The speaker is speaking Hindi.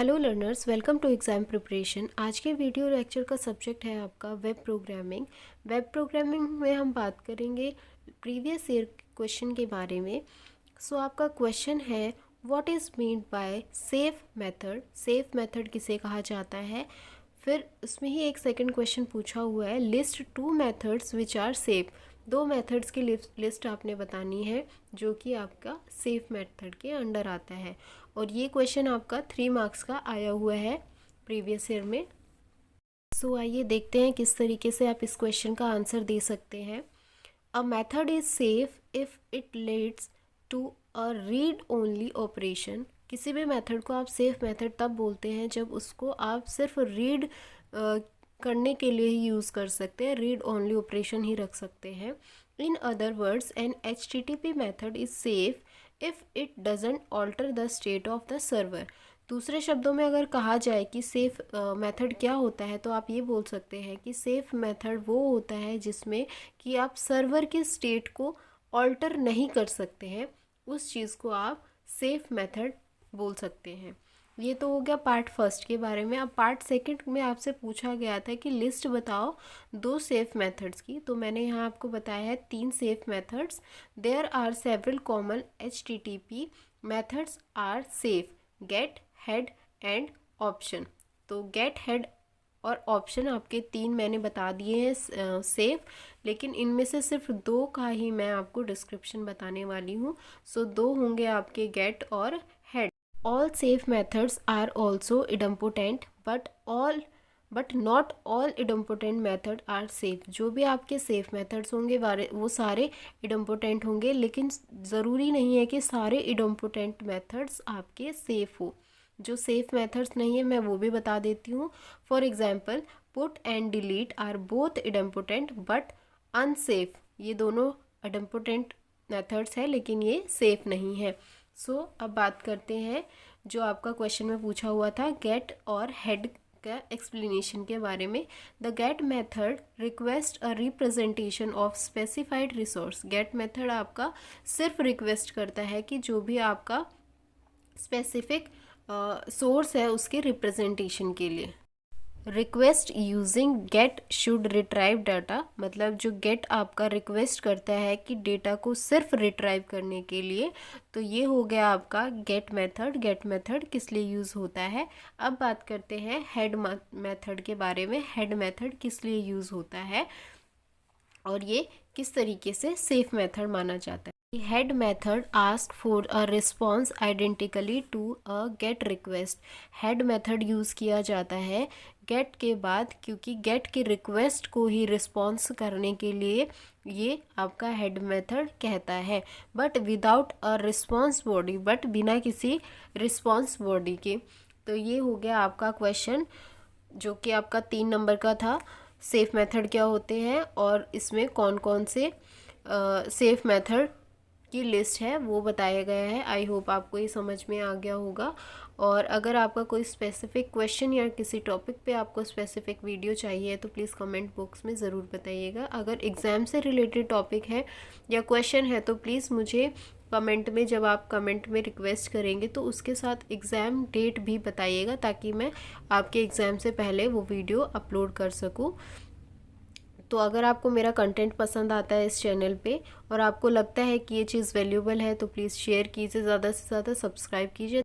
Hello learners, welcome to exam preparation. आज के वीडियो लेक्चर का सब्जेक्ट है आपका वेब प्रोग्रामिंग। वेब प्रोग्रामिंग में हम बात करेंगे प्रीवियस ईयर क्वेश्चन के बारे में। आपका क्वेश्चन है what is mean by safe method. Safe method किसे कहा जाता है। फिर उसमें ही एक सेकंड क्वेश्चन पूछा हुआ है list two methods which are safe. दो मेथड्स की लिस्ट आपने बतानी है जो कि आपका सेफ मेथड के अंडर आता है। और ये क्वेश्चन आपका 3 मार्क्स का आया हुआ है प्रीवियस ईयर में। आइए देखते हैं किस तरीके से आप इस क्वेश्चन का आंसर दे सकते हैं। A method is safe if it leads to a read only operation. किसी भी मेथड को आप सेफ मेथड तब बोलते हैं जब उसको आप सिर्फ रीड करने के लिए ही यूज़ कर सकते हैं, रीड ओनली ऑपरेशन ही रख सकते हैं। In other words an HTTP method is safe if it doesn't alter the state of the server. दूसरे शब्दों में अगर कहा जाए कि सेफ मेथड क्या होता है तो आप ये बोल सकते हैं कि सेफ मेथड वो होता है जिसमें कि आप सर्वर के स्टेट को ऑल्टर नहीं कर सकते हैं, उस चीज़ को आप सेफ मेथड बोल सकते हैं। ये तो हो गया पार्ट फर्स्ट के बारे में। अब पार्ट सेकंड में आपसे पूछा गया था कि लिस्ट बताओ दो सेफ मेथड्स की, तो मैंने यहाँ आपको बताया है 3 safe methods. There are several common HTTP methods are safe, get, head and option. तो गेट, हेड और ऑप्शन आपके 3 मैंने बता दिए हैं सेफ, लेकिन इनमें से सिर्फ 2 का ही मैं आपको डिस्क्रिप्शन बताने वाली हूँ। 2 होंगे आपके गेट और head. All safe methods are also idempotent, but not all idempotent method are safe। जो भी आपके safe methods होंगे वो सारे idempotent होंगे, लेकिन ज़रूरी नहीं है कि सारे idempotent methods आपके safe हो। जो safe methods नहीं है मैं वो भी बता देती हूँ। For example, put and delete are both idempotent but unsafe। ये दोनों idempotent methods है लेकिन ये safe नहीं है। अब बात करते हैं जो आपका क्वेश्चन में पूछा हुआ था गेट और हेड का एक्सप्लेनेशन के बारे में। The get method request a representation of specified resource. Get method आपका सिर्फ रिक्वेस्ट करता है कि जो भी आपका स्पेसिफिक सोर्स है उसके रिप्रेजेंटेशन के लिए। Request using get should retrieve data, मतलब जो गेट आपका रिक्वेस्ट करता है कि डेटा को सिर्फ रिट्राइव करने के लिए, तो ये हो गया आपका गेट मेथड। गेट मेथड किस लिए यूज़ होता है। अब बात करते हैं हेड मेथड के बारे में। हेड मेथड किस लिए यूज़ होता है और ये किस तरीके से सेफ मेथड माना जाता है। Head method ask for a response identically to a get request. Head method use किया जाता है गेट के बाद, क्योंकि गेट की रिक्वेस्ट को ही रिस्पॉन्स करने के लिए ये आपका हेड मेथड कहता है। But without a response body, but बिना किसी रिस्पॉन्स बॉडी के। तो ये हो गया आपका क्वेश्चन जो कि आपका 3 नंबर का था। सेफ मेथड क्या होते हैं और इसमें कौन कौन से सेफ मेथड की लिस्ट है वो बताया गया है। आई होप आपको ये समझ में आ गया होगा। और अगर आपका कोई स्पेसिफिक क्वेश्चन या किसी टॉपिक पे आपको स्पेसिफिक वीडियो चाहिए तो प्लीज़ कमेंट बॉक्स में ज़रूर बताइएगा। अगर एग्ज़ाम से रिलेटेड टॉपिक है या क्वेश्चन है तो प्लीज़ मुझे कमेंट में, जब आप कमेंट में रिक्वेस्ट करेंगे तो उसके साथ एग्ज़ाम डेट भी बताइएगा ताकि मैं आपके एग्ज़ाम से पहले वो वीडियो अपलोड कर सकूँ। तो अगर आपको मेरा कंटेंट पसंद आता है इस चैनल पे और आपको लगता है कि ये चीज़ वैल्यूबल है तो प्लीज़ शेयर कीजिए, ज़्यादा से ज़्यादा सब्सक्राइब कीजिए।